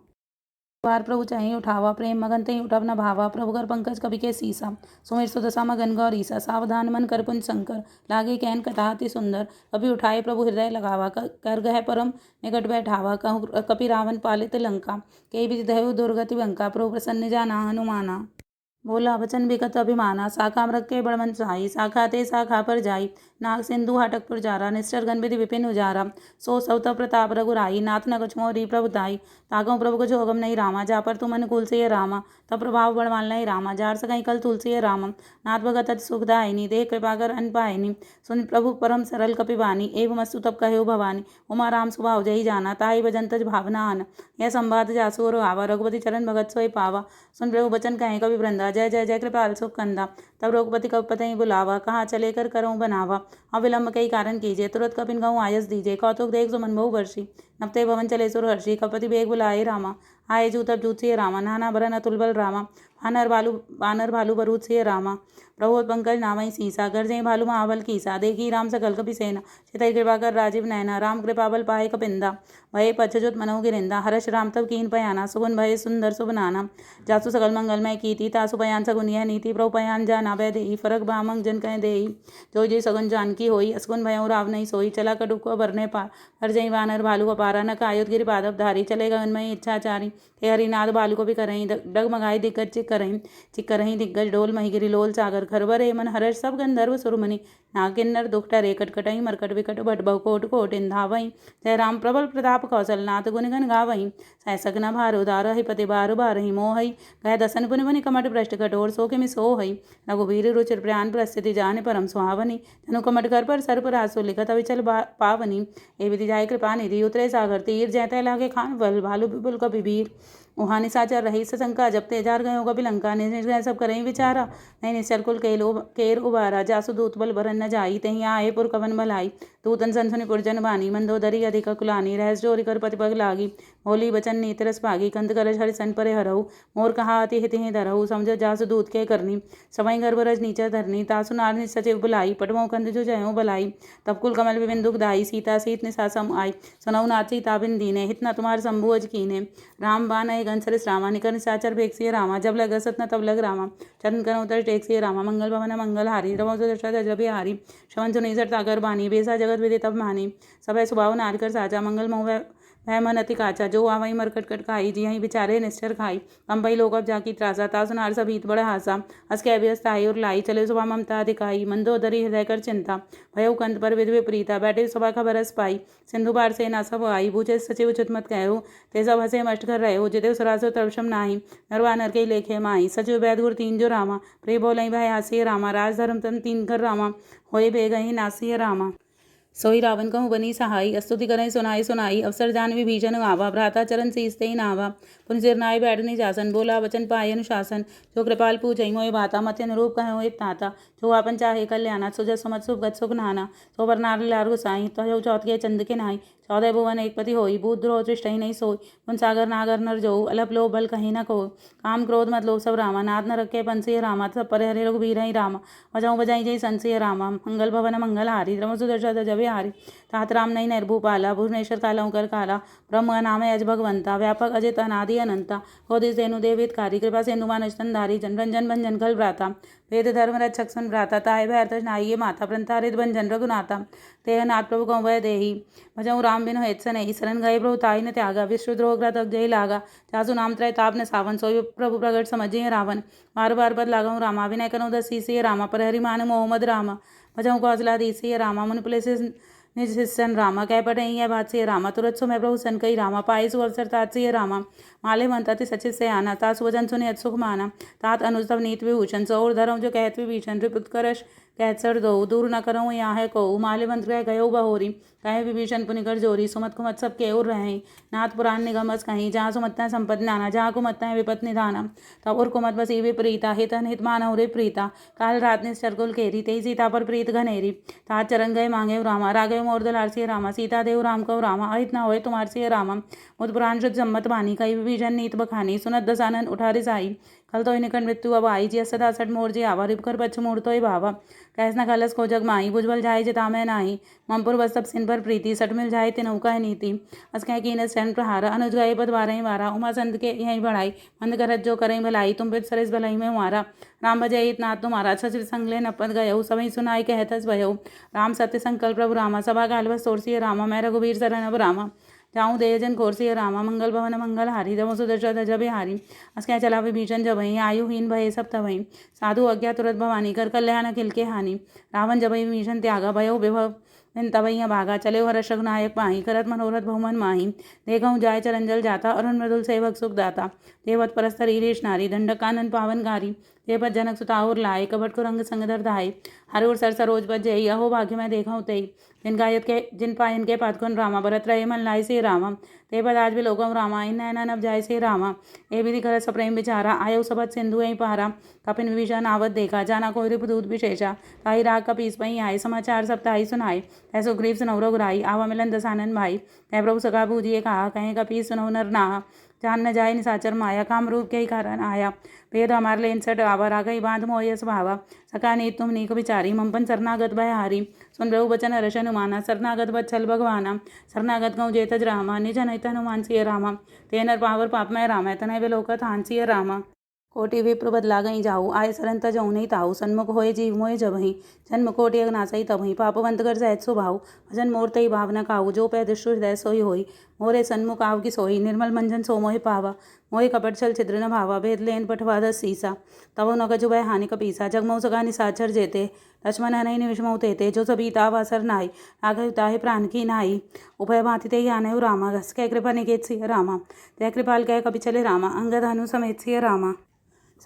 बार प्रभु चाहि उठावा, प्रेम मगन तहि उठब न भावा। प्रभु कर पंकज कवि के सीसा, सुमिर सुदशा मगन गौरीसा। सावधान मन कर पुंज शंकर, लागे कहन कथा अति सुंदर। कभी उठाए प्रभु हृदय लगावा, कर गह परम निकट बैठावा। कहूँ कपि रावण पालित लंका, के विधि दहु दुर्गति बंका। प्रभु प्रसन्न जाना हनुमाना, बोला वचन बिकट अभिमाना। शाखा मृग के बड़मन साई, शाखा ते शाखा पर जाई। नाग सिंधु हाटक पुरजारा, निश्चर गण विधि विपिन उजारा। सो सवत प्रताप रघुराई, नाथ न कछु मोरी प्रभु ताई। ताकहु प्रभु कछु अगम नहीं रामा, जा पर तुम अनुकूल सिय रामा। तब प्रभाव बड़वान नहीं रामा, जार सकई कल तुल सिय रामा। नाथ भगत अति सुखदायिनी, देख कृपा कर अन पायनी। सुन प्रभु परम सरल कपिबानी, एवं अस्तु तब कहो भवानी। उमा राम स्वभाव जही जाना, ताहि भजन तज भावना आना। यह संवाद जासु और आवा, रघुपति चरण भगत सोई पावा। सुन प्रभु बचन कहें कवि वृंदा, जय जय जय कृपाल सुख कंदा। तब रघुपति कपि बुलावा, कहाँ चले कर करऊँ बनावा। अविलंब कई कारण कीजिए, तुरंत कपिन कहूँ आयस दीजिए। कौतुक देख सुमन बहु वर्षी, नपते भवन चले सुर हर्षि। कपति बेग बुलाए रामा, आए जू तब जूत सिय रामा। नाना भरन अतुल बल रामा, बानर भालू बरूद सिय रामा। प्रभु पंकज नामई सीसा, गर्जई भालू महाबल कीसा। देखी राम सकल कपि सेना, चितई कृपा कर राजीव नैना। राम कृपा बल पाए कपिंदा, भये पच्छजुत मनहु गिरिंदा। हर्ष राम तब कीन पयाना, सुगुन भये सुंदर सुबनाना। जासु सकल मंगलमय कीर्ति, तासु पयान सगुन यह नीति। प्रभु पयान जाना भय देई, फरक बामंग जन कह देई। जो जी सगुन जानकी होई, असगुन भयउ राव नहीं सोई। चला कटुक भरने पार, हरजई वानर भालू अपारा। न कायुत गिरि पादप धारी, चले गगनमयी इच्छाचारी। हे हरिनाद भालू को भी करहीं, डगमगाई दिग्गज चिक करहीं दिग्गज। डोल मही गिरि लोल सागर, खरबर मन हर्ष सब गंधर्व सुरमुनि। नागिन्नर दुख टरे कटकटई, मरकट विकट भट बहु कोट कोट इंधावहीं। जय राम प्रबल प्रताप कौशल, नाथ गुण गण गावहीं। सहसक न भार उदार, हिपति बार बारहि मोहई। गह दसन पुनि पुनि कमट भ्रष्ट कठोर, सो किमि सोहई। रघुबीर रुचिर प्रयान प्रस्थिति, जान परम सुहावनी। जनु कमट कर पर सर्परासु, लिखत अविचल पावनी। ए विधि जाय कृपा निधि, उतरे सागर तीर। जय तै लागे खान बल, भालू विपुल कपिवीर। उहाँ निशाचर रही सशंका, जब तेजार गयो कपि लंका। निज सब करहीं विचारा, नहीं निश्चल कुल केर उबारा। जासु दूत बल भरन न जाई, तहीं आए पुर कवन भलाई। दूतन सन सुनि पुरजन बानी, मंदोदरी अधिक कुलानी। रहस जोरि कर पति पग लागी, होली बचन नीत रस भागी कंद करज हरिसन परे हरहु मोर कहा अति हित ही धरहु समझ जासु दूत के करनी सवई गर्भ रज नीचा धरनी तासु नार सचिव बुलाई पटमो कंद जो जयो बलाई तब कुल कमल विबिन दुख दाई सीता सीत निसासम आई सुनऊ नाथ सीता बिन दीने हित न तुम्हार शंभु अज कीने राम बान अय गंसरिस रामा निकर निसाचर भेक्सिय रामा जब लग असत न तब लग रामा चंद कर उतर टेक्सिय रामा मंगल भवन मंगल हारी रमो दशरथ जबे हारी श्रवण सुनीसर तागर बानी बेसा जगत विदे तब मानी सब स्वभाव नारिकर साचा मंगल मोह वह मन अति काचा जो आवई मरकट कट खाई जी हई बिचारे निश्चर खाई कंपई लोग अब जाकी त्रासा तासुनार सब हित बड़ा हासा हस के अभ्यस्त आई और लाई चले सुबह ममता दिखाई मंदोदरी हृदय कर चिंता भयो कंत पर विधवे प्रीता बैठे सुबह खबरस पाई सिंधु बार से ना सब आई बूझे सचिव उचित मत कहो ते सब हसे मष्ट कर रहे हो जिते सुरासो तरवशम नाही नरवा नर के लेखे माही सचिव बैदगुर तीन जो रामा प्रे बोलई भाई हासिय रामा राज धर्म तन तीन कर रामा होए बे गई नासिय रामा सोई रावण कहूँ बनी सहाई स्तुति करें सुनाई सुनाई अवसर जान विभीषण आवा भ्राता चरण सीसते ही नावा पुन सिरनाय बैठने जासन बोला वचन पाए अनुशासन जो कृपाल पूजई मोय बाता मत अनुरूप कहो एक ताता जो आपन चाहे कल्याणा सुजस सुमत सुख गत सुख नाना सो बरनार लार गुसाई तो चौथ के चंद के नाई 14 भुवन एक पति होई भूत द्रोह दृष्ट ही नहीं सोई उन सागर नागर नर जो अलप लो बल कहीं न को काम क्रोध मत लोभ सब रामा नाद न रखे पंसी रामा सब परे हरे रघुबीर ही रामा बजाऊं बजाई जय संसी रामा मंगल भवन मंगल हारी रमो सुदर्शन जबे हारी तात राम नहीं नरभूपाला भुवनेश्वर काला कर काला ब्रह्म नाम अज भगवंता व्यापक अजित अनादि अनंता होदि सेनु देवितकारी कृपा सेनु मानस्तनधारी जनरंजन भंजन खल भ्राता वेद धर्म रक्षक सुन भ्राता ताय भैर नाइये माता प्रंतारित भंजन रघुनाथा तेह नाथ प्रभु कौ वह देही भजऊ राम बिनु हेत नहीं शरण गए प्रभु ताई न त्यागा विश्वद्रोह ग्रत जय लागा जासु नाम त्रय ताप न सावन सोई प्रभु प्रगट समझिए रावण बार बार पद लागऊ रामा विनय कनु दसी से रामा पर हरि मान मोहम्मद रामा भजऊ कौशला दीसी रामा मुन पुलिस निज शिष्यन रामा कह पटे यह बात से रामा तुरंत सो मैं प्रभु सन कही रामा पाई सु अवसर तात से रामा माले मनता ति सचित से आना तात सुवजन सुने सुख माना तात अनुस्तव नीत विभूषण सौर धरम जो कहत विभीषण रिपुत्करश कहत सर दो दूर न करो यहाँ है को माले मंत्र कह गयो बहोरी कहे विभीषण पुनिकर जोरी सुमत कुमत सब के उर रहे नाथ पुराण निगमस कहीं जहाँ सुमत्ता संपद नाना जहाँ कुमत्ता है विपत निधाना तब और कुमत बसी विपरीता हितन हित मानव रे प्रीता काल रात ने चरकुल केरी तेई सीता पर प्रीत घनेरी तात चरण गए मांगे रामा रागे मोर दलार से रामा सीता देव राम कहो रामा अहित न होए तुम्हार से रामा मुद पुराण शुद्ध सम्मत बानी कई विभीषण नीत बखानी सुनत दसानन उठारे साई कल तो निकट मृत्यु अब आई जी सदा सठ मोर जी आवा रिपकर पच्छ मोड़ तो भावा कैस न कलस को जग माही भुजबल जाए जिता मैं नाही ममपुर बस सब सिन पर प्रीति सट मिल जाए तिनौका है नीति अस कह कीन शरण प्रहारा अनुज गए पद बारह वारा उमा संत के यही बढ़ाई मंद करत जो करें भलाई तुम पित सरिस भलाई में मारा राम भजय नाथ तुम्हारा सचिव संगले नपद गयो सभी सुनाई कहतस भयो राम सत्य संकल्प प्रभु रामा सभा गालवस तोरसी रामा मैं रघुवीर शरण अब रामा जाऊँ देजन कोरसी रामा मंगल भवन मंगल हारी रमो सुदर्शन जबे हारी अस क्या चला विभीषण जबही आयुहीन भय सब तबही साधु अज्ञा तुरत भवानी कर कल्याण अखिल के हानि रावण जबही विभीषण त्यागा भयो विभव इन तबैया भागा चले हर्ष रघुनायक पाही करत मनोरथ बहुमन माही देखऊँ जाय चरंजल जाता अरुण मृदुल सेवक सुख दाता देवत परस्तर ईरेश नारी दंडकानन पावनकारी देवत जनक सुताउर लाए कबट को रंग संगधर धाये हरुर सर सरोज बज जय अहो भाग्य में देखऊँ तेई जिन पायन के पादकुन रामा भरत रहे मन लाई से रामा ते पद आज भी लोगम रामा इन नैना नब जाय से रामा ए विधि कर सप्रेम बिचारा आयो सबत सिंधु यही पारा कपिन विभीषण आवत देखा जाना कोई रिपुदूत विशेषा ताई राग का पीस पही आए समाचार सब ताई सुनाए तै सुग्रीव सुनौरो गुराई आवा मिलन दसानन भाई तै प्रभु सखा बूझिए कहा कहें कपीस सुनौ नर नाहा जान न जाए निसाचर माया काम रूप के ही कारण आया वेद हमार लेन सट आवा रागई बांध मोयस भावा सका नीत तुम नीक विचारी ममपन शरणागत भय हारी सुन प्रभु बचन हर्ष हनुमाना शरणागत बच्छल भगवाना शरणागत गौ जेतज रामा निज नैत हनुमान सिय रामा तेनर पावर पापमय रामा तनय विलोकत हांसिय रामा कोटि विप्र बदला गई जाऊ आय सरन तजऊ नहीं ताऊ सन्मुख होए जीव मोय जबही जन्म कोटि अगनासई तबही पापवंत कर सहज स्वभाव भजन मोर तई भावना काऊ जो पै दुष्ट हृदय सोई होई मोरे सन्मुख आव की सोई निर्मल मंजन सो मोहि पावा मोहि कपट छल छिद्र न भावा भेद लेन पठवा दस सीसा तब न कजु भय हानि कपीसा जगमऊ सगा निसाचर जेते लक्ष्मण हनई निविषमऊ तेते जो सबीता वासर नाई राघव ताहि प्राण की नाई उभय भांति ते आने रामा घस कह कृपा निकेत सिंह रामा तय कृपाल कह कपि चले रामा अंगद हनु समेत सिंह रामा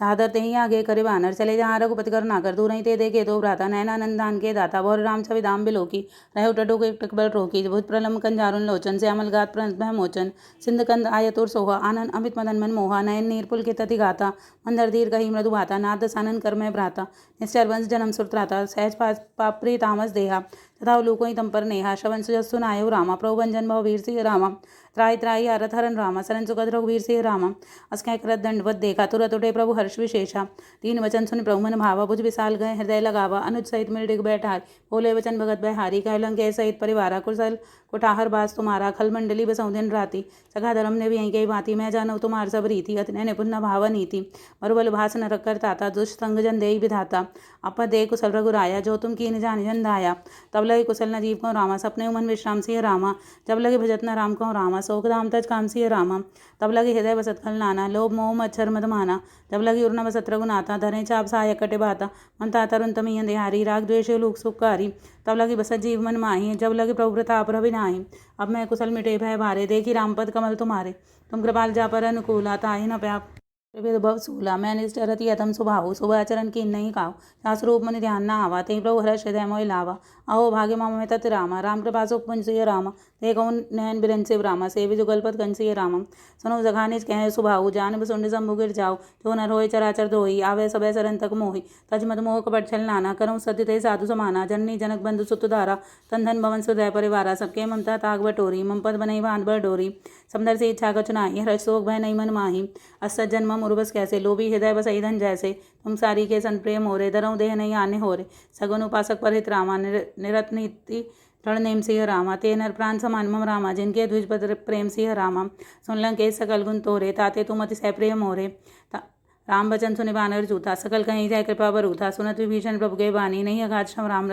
सादर ते ही आगे करे बानर चले जहाँ रघुपति कर नाकर दूर नहीं ते देखे तो भ्राता नैनानंदान के दाता बोर राम छवि दाम बिलोकी रहे टटो के टकबल रोकी भूत प्रलम कंजारुन लोचन श्यामल गात प्रणत मोचन सिंध कंद आयतुर सोहा आनंद अमित मदन मन मोहा नयन नीरपुल के तति गाता मंदर धीर कही मृदु भाता नाद सानन कर मैं भ्राता निश्चर वंश जन्म सुरत्राता सहज पापरी तामस देहा तथा अवलोकई तम पर नेहा श्रवण सुजस्सु नायो रामा प्रभुभंजन भव वीर सिंह रामा त्राय त्राई आरत हरन रामा सरन सुगत रघुवीर सिंह रामा अस्कै करत दंडवत देखा तुरत उठे प्रभु हर्ष विशेषा तीन वचन सुन प्रभु मन भावा भुज विशाल गए हृदय लगावा अनुज सहित मिल डिग बैठार बोले वचन भगत बहारी कहलं के सहित परिवारा कुशल कुठाहर बास तुम्हारा खल मंडली बसौ दिन राती सखा धर्म ने भी यहीं कही भांति मैं जानू तुम्हार सब रीति अतने निपुण भाव नीति मरुबल भास न रख करता दुष्ट संग जन दे विधाता अप दे कुशल रघुराया जो तुम कीन जान जन दाया तब लगे कुशल न जीव को रामा सपने मन विश्राम सिंह रामा जब लगे भजत न राम को रामा शोक धाम तज काम सिंह रामा तब लगे हृदय बसत खल नाना लोभ मोह मच्छर मद माना जब लगी उर्न बसत रघुनाथा धरे चाप सहायक कटे बाता मनता तरुण तमी अंधेहारी राग द्वेष लोक सुखकारी तब लगी बसत जीव मन माही जब लगे प्रभु प्रताप रवि नाही अब मैं कुशल मिटे भय भारे देखी रामपद कमल तुम्हारे तुम कृपाल जा पर अनुकूला ताहि न प्याप भव सूला मैं निष्ठरति अतम सुभाऊ शुभ आचरण की नहीं काव शास रूप मन ध्यान न आवा ते प्रभु हर्ष हृदय मोहि लावा अहो भाग्य माम में तत् रामा राम कृपा सुपुंज सिंह रामा ते कौन नयन बिरन शिव रामा सेवि जुगलपत गण सिंह रामम सुनो जघानिज कह सुभाऊ जान बसुंड शंभु गिर जाओ जो नर होय चराचर धोई आवे सबे सरन तक मोहि तज मद मोह कपट छल नाना करऊँ सत्य ते साधु समाना जननी जनक बंधु सुत धारा तन धन भवन सुदय परिवारा सबके ममता ताग बटोरी मम पद बनई बांध बर डोरी समदर से इच्छा कछु नाही हर्ष शोक भय नहीं मन माही असत जन्म उर्वस कैसे लोभी हृदय बसई धन जैसे तुम सारी के सन प्रेम हो रे दरऊ देह नहीं आने हो रे सगुन उपासक परित रामा निरत नीति रणनेम सिंह रामा ते नर प्राण समान मम रामा जिनके द्विज पद प्रेम सिंह रामा सुनलं के सकल गुण तोरे ताते तुम अति सह प्रेम हो रे राम बचन सुनि बानर जूता सकल कहीं जाय कृपा बरूथा सुनत विभीषण प्रभु के बानी नहीं अगाध श्रम राम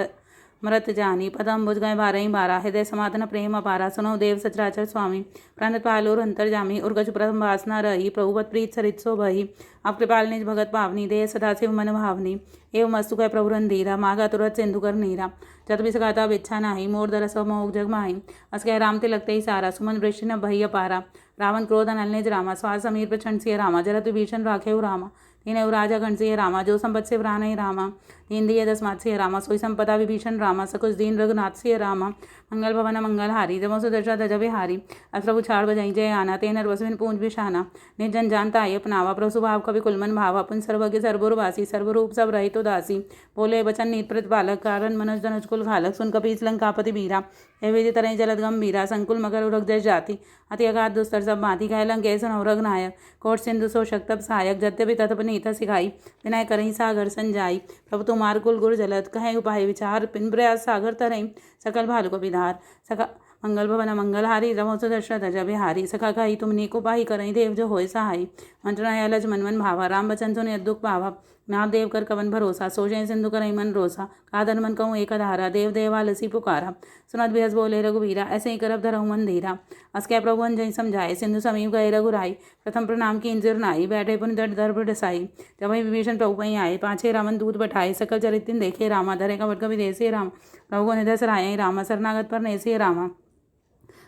मरत जानी पदम बुझ गए बारह बारह हृदय समाधन प्रेम अपारा सुनो देव सचराचर स्वामी प्राण पालोर अंतर जामी उर्गज प्रथम वासना रही प्रभुवत प्रीत सरित सो बही अब कृपाल निज भगत पावनी देह सदा शिव मन भावनी एवं मस्तु कह प्रभु रंधीरा मागा तुरत सिंधु कर नीरा जत भी सगाता विच्छा नाही मोर दरस मोह जग माही अस कह राम ते लगते ही सारा सुमन वृष्टि न भई अपारा रावण क्रोध अनल निज रामा स्वास समीर प्रचंड सिंह रामा जरत विभीषण राखे रामा तीन राजा गण सिंह रामा जो संपत से व्रान रामा तीन दिए दसमात सिंह रामा सोई संपदा विभीषण रामा सकुच दीन रघुनाथ सिंह रामा मंगल भवन मंगल हारी जब सुदर्शा धज बिहारी अप्रभु छाड़ बजाई जय आना तेनर वसविन पूंज बिशाना निर्जन जानता आई अपनावा प्रभु भाव कवि कुलमन भावा पुन सर्वज्ञ सर्वुरवासी सर्वरूप सब रहित उदासी बोले बचन नीत प्रत बालक कारण मनोज धनुज कुल घालक सुन कपीस लंकापति बीरा हे विधि तरह जलद गंभीरा संकुल मकर उरग जय जाति अति अगाध दुस्तर सब बाती कह लंके सुन रघ नायक कोट सिंधु सो शक्तप सहायक जत्य भी तत्प नीत सिखाई विनय करही सागर संजाई प्रभु तुमार कुल गुर जलद कहे उपाय विचार पिन प्रयास सागर तरई सकल भालु को विधार सका मंगल भवन मंगल हारी रमो सुदर्शन धज बिहारी सखा कही तुम नीको पाही करई देव जो होय सहाई मंत्रनाय लज मन मन भावा राम बचन सुन दुख पावा नाम देव कर कवन भरोसा सोचे सिंधु करई मन रोसा कादर मन कहूँ एक धारा देव देवालसी पुकारा सुनत बिहस बोले रघुवीरा ऐसे ही करब धरहु मन धीरा अस कह प्रभु जय समझाए सिंधु समीप गए रघुराई प्रथम प्रणाम की इंजिर नाई बैठे पुन दट दर्भ डसाई जब वही विभीषण प्रभु पही आए पाछे रामन दूत बठाए सकल चरितिन देखे रामा धरे कवट कवि देसे राम प्रभु को निधस राय रामा शरणागत पर नेसे रामा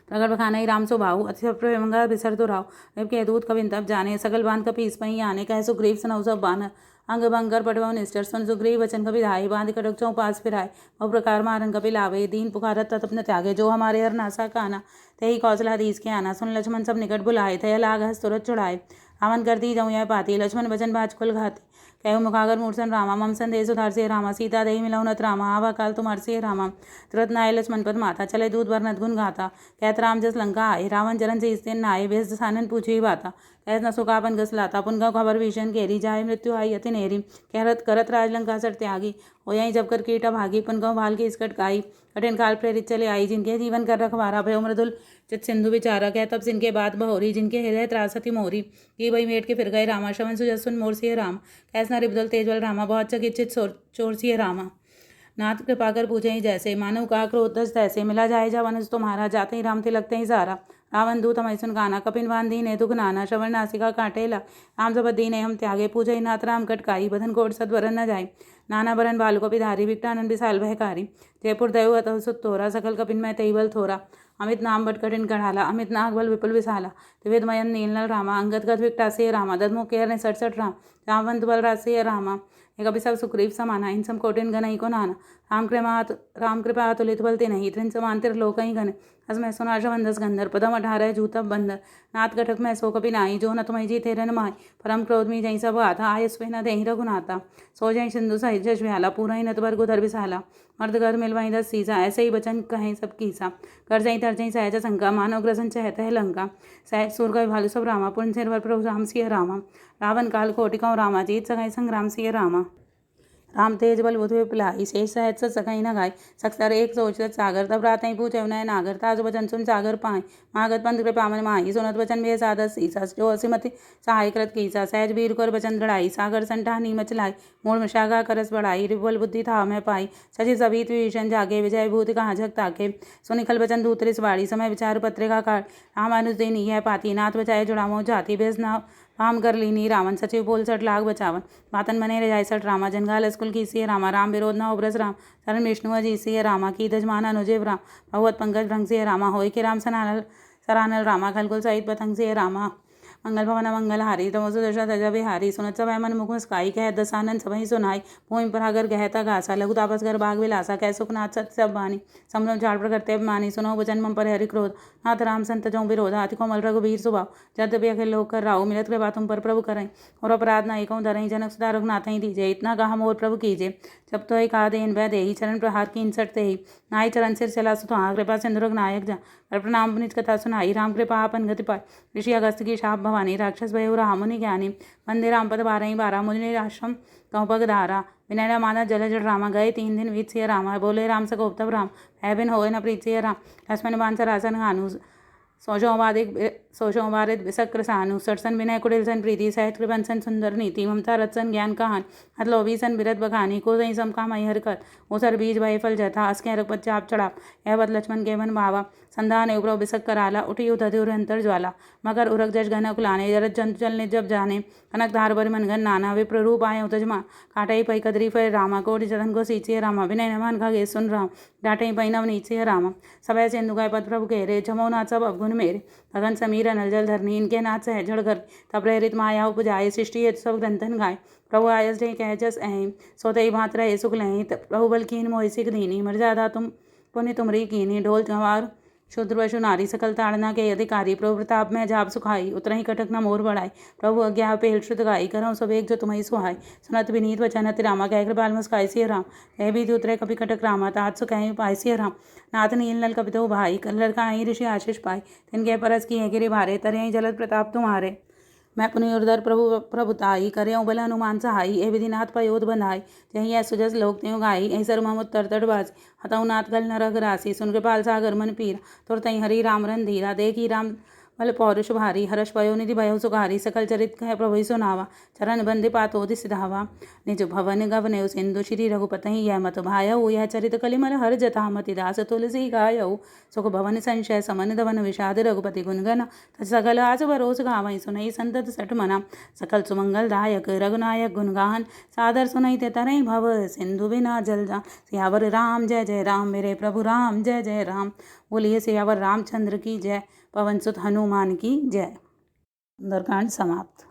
प्रगट बखाना ही राम सो भाऊ अति मंगा बिसर तो राव रेब के दूत कविन तब जाने सकल बांध कपी इस पही आने कह सुग्रीव सनौ सब बान अंग बंगर पटवा निष्ठर सुन सुग्रीव वचन कपि धाई बांध कटक चौ पास फिराए बहु प्रकार मारन कपि लावे दीन पुकारत तत अपने त्यागे जो हमारे हर नासा काना ते कौशलाधीश के आना सुन लक्ष्मण सब निकट बुलाए थे लाग हस तुरत चुड़ाए रावण कर दी जाऊँ यह पाती लक्ष्मण वचन बाज कुल घाती कहु मुखागर मूर्सन रामा मम संदेश उधार से रामा सीता देही मिलौनत रामा आवा काल तुमार से रामा तुरंत नाय लक्ष्मण पद माता चले दूध वर्णत गुण गाता कहत राम जस लंका आए रावण जरन से स्तेन नाये बेस सानन पूछी बाता कहत न सुकापन गस लाता पुनगा खबर भीषण घेरी जाय मृत्यु आई अति नेरी कहरत करत राजलंका सर त्यागी हो यही जब कर कीटा भागी पुनगा भाल के इसकट काई कठिन काल प्रेरित चले आई जिनके जीवन कर रखवारा भयो मृदुल चित सिंधु विचारा कह तब सिंह के बाद बहोरी जिनके हृदय त्रासती मोरी की वही मेट के फिर गए रामा श्रवण सुजसुन मोर सिंह राम कैसना रिबदल तेजवल रामा बहुत चकित चोर सिंह रामा नाथ कृपा कर पूछे ही जैसे मानव का क्रोधस तैसे मिला जाए जवन तुम्हारा जाते ही राम थे लगते ही सारा रावण दूत हमें सुन गाना कपिन बांध दीने दुख नाना श्रवण नासिका काटेला राम जब दीने हम त्यागे पूजे ही नाथ राम कटकाई बधन कोट सदवरन न जाए नाना बरन बाल को पिधारी विकटानंद विशाल भयकारी जयपुर दयो अतः सुत तोरा सकल कपिन में तेईबल थोरा अमित नाम बट कठिन कढ़ाला अमित नाग बल विपुल विशाला त्रिवेद मयन नीलनल रामा अंगद गद विकटा से रामा ददमुख केर ने 67 राम रामवंत बलराज सिय रामा। एक अभिसव सुग्रीव समाना इन सम कोटिन गण को नाना। राम कृपा तुलित बलते नहीं त्रिन समान त्रिलोक ही गण। हसमय सुनाश वंदस गंधर पदम 18 जूतब बंदर। नाथ कटक में सो कपि नाई जो न तुम्हें जी तेरन माय। परम क्रोध में जई सब आता आयस न दे रघुनाथा। सो जय सिंधु सहित जश व्याला पूरा ही नत बरगु धर बिसाला। मर्द घर मिलवाई 10 सीसा ऐसे ही बचन कहें सब कीसा। कर जई तर जई सहज शंका मानव ग्रसन चहत है लंका। सह सुर गए भालु सब रामा पुण्य सिर प्रभु राम सिय रामा। रावण काल कोटिकाओ रामा जीत सगाई संग्राम सिय रामा। राम तेज बल बुध विपलाई शेष सहज सत सकई न गाय। सक्सर एक सोचत सागर तब रात पूछे नय नागर। ताज वचन सुन सागर पाए मागत पंथ कृपा मन माही। सुनत वचन वे सादस सीसा जो असिमति सहाय कृत कीसा। सहज वीर कर वचन दृढ़ाई सागर संठा नीमच लाई। मूल मशागा करस बढ़ाई रिबल बुद्धि था मैं पाई। सचि सभी विभीषण जागे विजय भूत कहाँ झक ताके। सुनिखल वचन दूत बाड़ी समय विचार पत्रिका काट। रामानुज देनी है पाती नाथ बचाए जुड़ामो जाति बेस ना राम कर लीनी रावण सचिव बोल सठ लाग बचावन। बातन मने रजाय सठ रामा जनगाल स्कुल की सिय रामा। राम विरोध न उब्रस राम शरण विष्णु अजी सिय रामा। की दजमान अनुजेव राम भगवत पंकज भ्रंग सिय रामा। होय के राम सरानल रामा खलकुल सहित पतंग सिय रामा। मंगल भवन मंगल हारी तमोसु दशा तजा बिहारी। सुनत सब मन मुख मुस्काई कह दसानन सबहि सुनाई। भूमि पर अगर गहता घासा लघु तापस घर बाग विलासा। कह सुखनाथ सत सब बानी समझो झाड़ पर करते मानी। सुनो वचन मम पर हरि क्रोध नाथ राम संत जो विरोध। हाथी कोमल रघुबीर सुभाव जद्यपि अखिल लोक कर राहु। मिलत कृपा तुम पर प्रभु करई और अपराध न एकौ धरई। जनक सुधा रघुनाथ ही दीजे इतना कहा मोर प्रभु कीजे। जब तो एक आदेन वह देही चरण प्रहार की इंसट ते ही। नाई चरण सिर चला सुधा कृपा सिंधु रघुनायक जा। पर प्रणाम निज कथा सुनाई राम कृपा आपन गति पाई। ऋषि अगस्त की शाप भवानी राक्षस भयो राम मुनि ज्ञानी। वंदे राम पद 12 ही 12 मुनि आश्रम कहु पग धारा। विनय माना जल जड़ रामा गए 3 दिन बीत सिय रामा। बोले राम सकोप तब राम है बिन होए न प्रीत सिय राम। लक्ष्मण बान सरासन हानु सोचो वारिद विसक्र सानु। सरसन विनय कुटिल सन प्रीति सहित कृपन सुंदर नीति। ममता रत्सन ज्ञान कहान हत लोभी सन बिरत बखानी। को सही सम काम हर कर ओसर बीज भय फल जथा। अस्के रघुपत चाप चढ़ाप एवत लक्ष्मण के मन भावा। संधान उग्रव बिसक कराला उठी उधर अंतर ज्वाला। मकर उरग जज घन कुलाने जरत जंतु चलने जब जाने। कनक धार बर मन घन नाना विप्र रूप आये उतजमा। काटई पई कदरी फय रामा कोटि जतन को सींचिय रामा। विनय नमन खगे सुन राम डांटई पई नव नीचिय रामा। सब सिंधु गाय पद प्रभु घेरे जमो नाथ सब अवगुण मेरे। गगन समीर अनल जल धरनी इनके नाथ सहजड़ घर। तब प्रेरित माया उपजाए सृष्टि हेतु सब ग्रंथन गाय। प्रभु आयस जय कह जस अहिं सोते भांत रहे सुख लहीं। प्रभु बल कीन मोहि सिख दीनी मर्यादा तुम पुण्य तुमरी कीनी। ढोल गंवार शूद्र पशु नारी सकल ताड़ना के अधिकारी। प्रभु प्रताप में जाप सुखाई उतरही कटक न मोर बढ़ाई। प्रभु अज्ञा पेल श्रुत गाई करऊँ सब एक जो तुम्हें सुहाई। सुनत विनीत वचन अति रामा कह कृपाल मुस्काई सिय राम। कह भी उतरे कपि कटक रामा तात सुख पाई सिय राम। नाथ नील नल कपि तो भाई कल्लर का ऋषि आशीष पाई। तिनके परस की गिरि भारे तरह जलद प्रताप तुम्हारे। मैं पुनि उर्धर प्रभुताई करेऊ बल हनुमान सहाई। ए विधि नाथ पयोध बंधाई जही है सुजस लोक त्यों गाई। ऐ सर मम उत्तर तटबाज हतऊ नाथ गल नरग राशि। सुन कृपाल सागर मन पीर तुरतई हरि राम रन धीरा। देखी राम बल पौरुष भारी हर्ष पयो निधि भयो सुखारी। सकल चरित कह प्रभु सुनावा चरण बंदे पातोधि सिधावा। निज भवन गवनेउ सिंधु श्री रघुपतहि यह मत भायऊ। यह चरित कलिमल हर जथा मति दास तुलसी गायऊ। सुख भवन संशय समन दवन विषाद रघुपति गुणगन। सकल आज बरोस गावई सुनई संतत सठ मना। सकल सुमंगल दायक रघुनायक गुणगान सादर सुनई ते तरई भव सिंधु बिना जल जा। सियावर राम जय जय राम मेरे प्रभु राम जय जय राम। बोलिए सियावर रामचंद्र की जय। पवन सुत हनुमान की जय। सुंदरकांड समाप्त।